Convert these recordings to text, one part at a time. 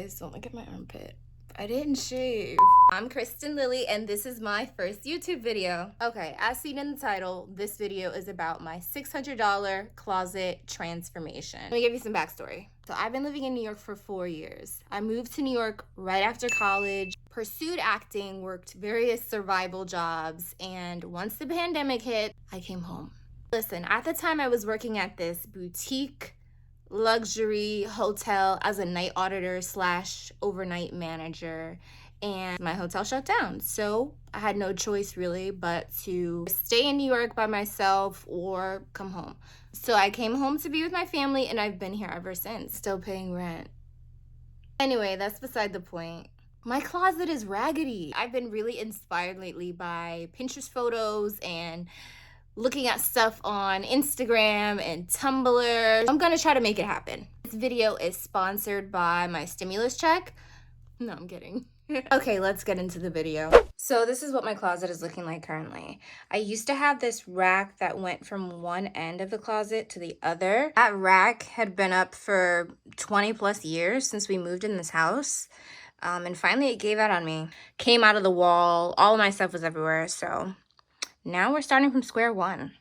guys, don't look at my armpit. I didn't shave. I'm Krystin Lilly, and this is my first YouTube video. Okay, as seen in the title, this video is about my $600 closet transformation. Let me give you some backstory. So I've been living in New York for 4 years. I moved to New York right after college, pursued acting, worked various survival jobs, and once the pandemic hit, I came home. Listen, at the time I was working at this boutique luxury hotel as a night auditor slash overnight manager, and my hotel shut down. So I had no choice really but to stay in New York by myself or come home. So I came home to be with my family, and I've been here ever since, still paying rent. Anyway, that's beside the point. My closet is raggedy. I've been really inspired lately by Pinterest photos and looking at stuff on Instagram and Tumblr. I'm gonna try to make it happen. This video is sponsored by my stimulus check. No, I'm kidding. Okay, let's get into the video. So this is what my closet is looking like currently. I used to have this rack that went from one end of the closet to the other. That rack had been up for 20 plus years since we moved in this house. And finally it gave out on me. Came out of the wall, all of my stuff was everywhere, so now we're starting from square one.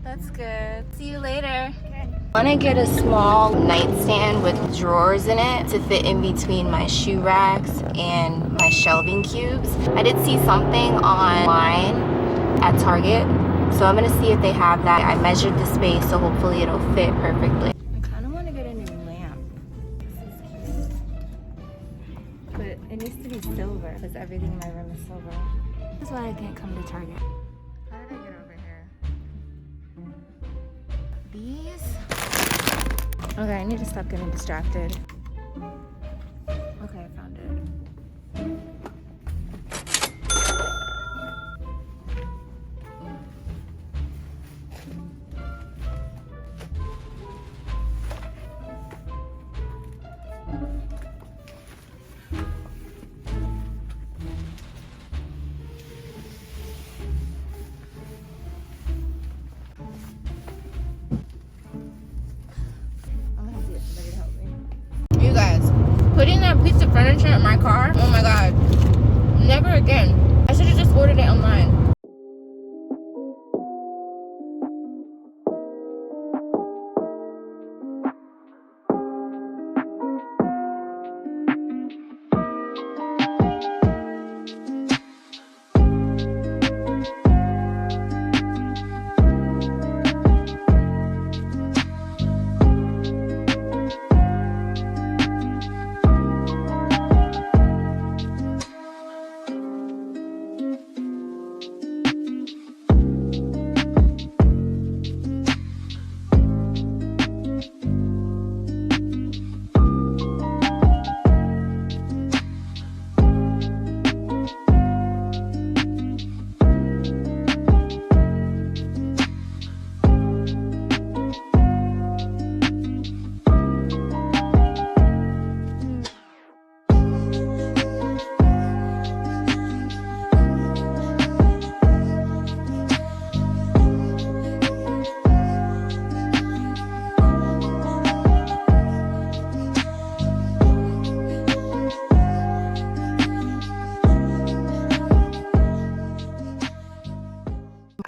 That's good. See you later. Okay. I want to get a small nightstand with drawers in it to fit in between my shoe racks and my shelving cubes. I did see something online at Target, so I'm going to see if they have that. I measured the space, so hopefully it'll fit perfectly. I kind of want to get a new lamp. This is cute. But it needs to be silver because everything in my room is silver. That's why I can't come to Target. How did I get over here? These? Okay, I need to stop getting distracted. Okay, I found it. You guys, putting that piece of furniture in my car, oh my god, never again. I should have just ordered it online.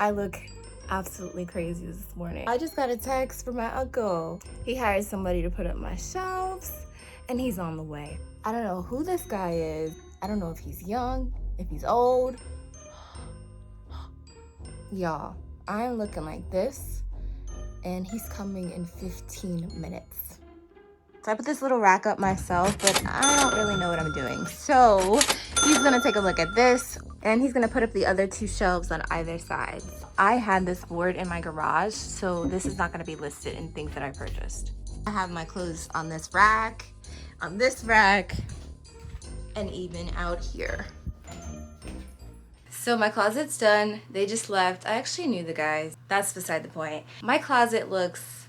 I look absolutely crazy this morning. I just got a text from my uncle. He hired somebody to put up my shelves and he's on the way. I don't know who this guy is. I don't know if he's young, if he's old. Y'all, I'm looking like this and he's coming in 15 minutes. So I put this little rack up myself, but I don't really know what I'm doing. So he's gonna take a look at this and he's gonna put up the other 2 shelves on either side. I had this board in my garage, so this is not gonna be listed in things that I purchased. I have my clothes on this rack, and even out here. So my closet's done. They just left. I actually knew the guys. That's beside the point. My closet looks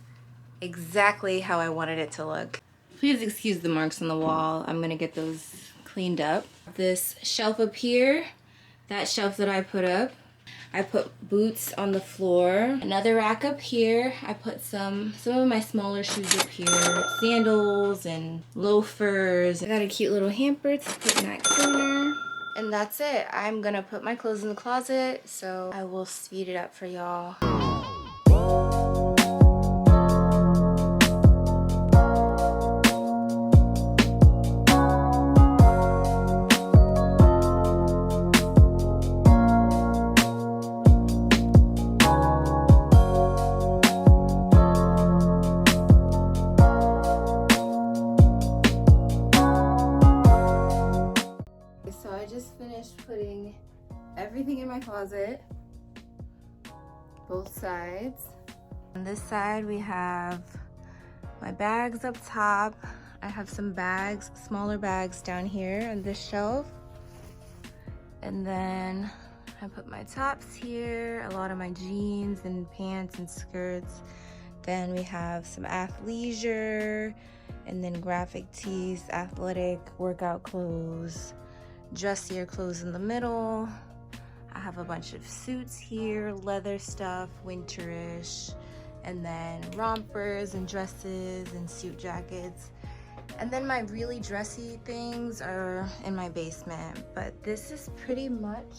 exactly how I wanted it to look. Please excuse the marks on the wall. I'm gonna get those cleaned up. This shelf up here, that shelf that I put up, I put boots on the floor. Another rack up here, I put some of my smaller shoes up here, sandals and loafers. I got a cute little hamper to put in that corner. And that's it. I'm gonna put my clothes in the closet, so I will speed it up for y'all. So I just finished putting everything in my closet, both sides. On this side we have my bags up top. I have some bags, smaller bags down here on this shelf. And then I put my tops here, a lot of my jeans and pants and skirts. Then we have some athleisure, and then graphic tees, athletic workout clothes, dressier clothes in the middle. I have a bunch of suits here, leather stuff, winterish, and then rompers and dresses and suit jackets. And then my really dressy things are in my basement. But this is pretty much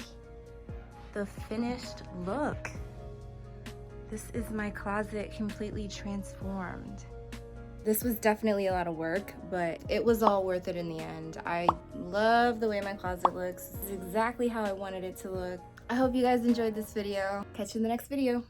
the finished look. This is my closet completely transformed. This was definitely a lot of work, but it was all worth it in the end. I love the way my closet looks. This is exactly how I wanted it to look. I hope you guys enjoyed this video. Catch you in the next video.